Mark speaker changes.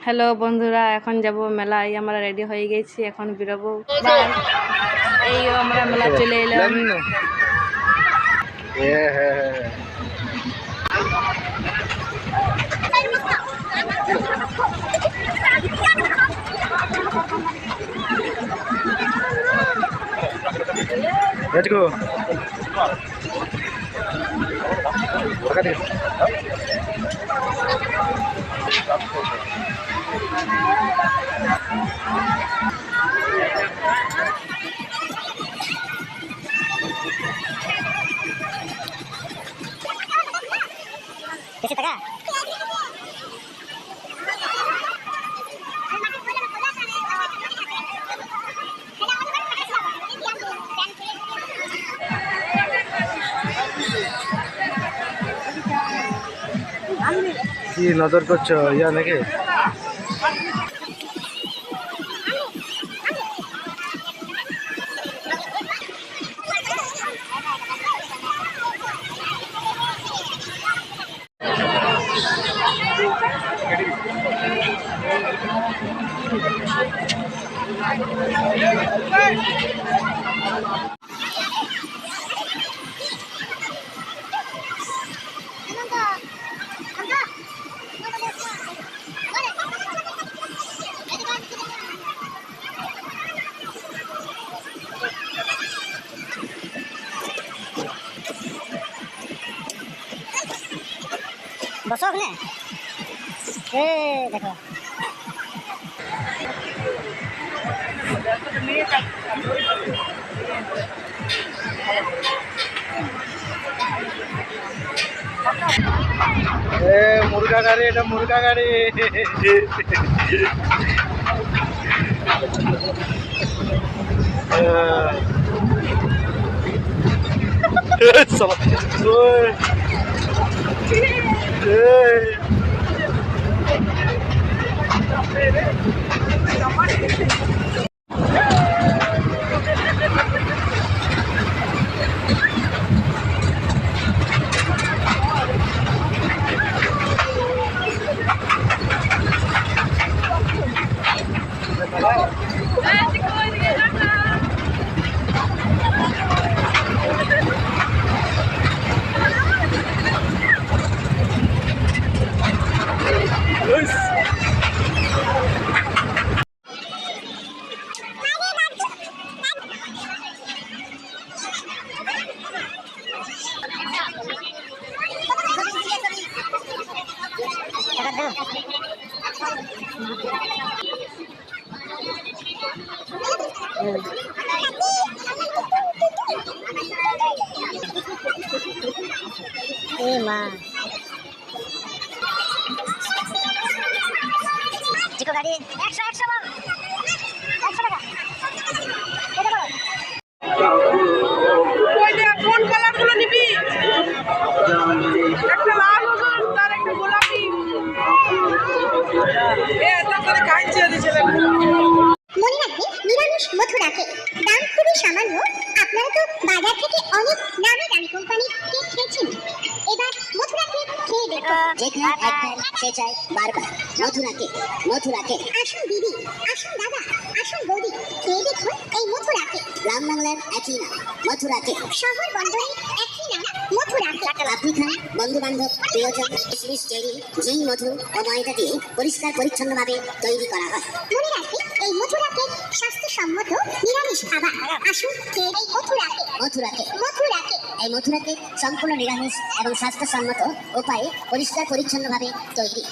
Speaker 1: Hello বন্ধুরা, এখন যাব মেলায়। আমরা রেডি হয়ে গেছি, এখন বেরোবো। এই আমরা মেলা চলে এলাম।
Speaker 2: Let's go.
Speaker 3: कैसे तका
Speaker 2: কি নজর করছো ইয়া নাকি?
Speaker 3: बसो ने ए देखो
Speaker 2: মুরগা গাড়ি, এটা মুরগা গাড়ি।
Speaker 3: ए मां जिको गाड़ी 100 100 बोल 100 টাকা এটা বল
Speaker 4: কইলে কোন কালারগুলো নিবি? একটা লাল হলুদ আর একটা গোলাপি। এটা করে কাঁচিয়ে দিয়েছিল।
Speaker 5: মনে রাখবে, নিরামিষ মথুরা কেক দাম খুবই সামান্য। আপনারা তো বাজার থেকে অনেক নামি দামি কোম্পানির কেক খেয়েছেন, এবার মথুরা কেক খেয়ে দেখুন।
Speaker 3: যেখানে একবার সে চায় বারবার মথুরা কেক
Speaker 5: আসুন দিদি, আসুন দাদা, আসুন বৌদি, খেয়ে দেখুন এই মথুরা কেক।
Speaker 3: গ্রাম বাংলার একই নাম মথুরা কেক,
Speaker 5: শহর বন্দরে একই নাম মথুরা কেক।
Speaker 3: আপনি খান, বন্ধু বান্ধব প্রিয়জন, কিশমিশ, চেরি, ঘি, মধু ও ময়দা দিয়ে পরিষ্কার পরিচ্ছন্নভাবে তৈরি করা হয়।
Speaker 5: মনে রাখবে, এই মথুরা কেক স্বাস্থ্যসম্মত নিরামিষ খাবার। আসুন খেয়ে এই মথুরা কেক।
Speaker 3: এই মথুরা কেক সম্পূর্ণ নিরামিষ এবং স্বাস্থ্যসম্মত উপায়ে পরিষ্কার পরিচ্ছন্নভাবে তৈরি।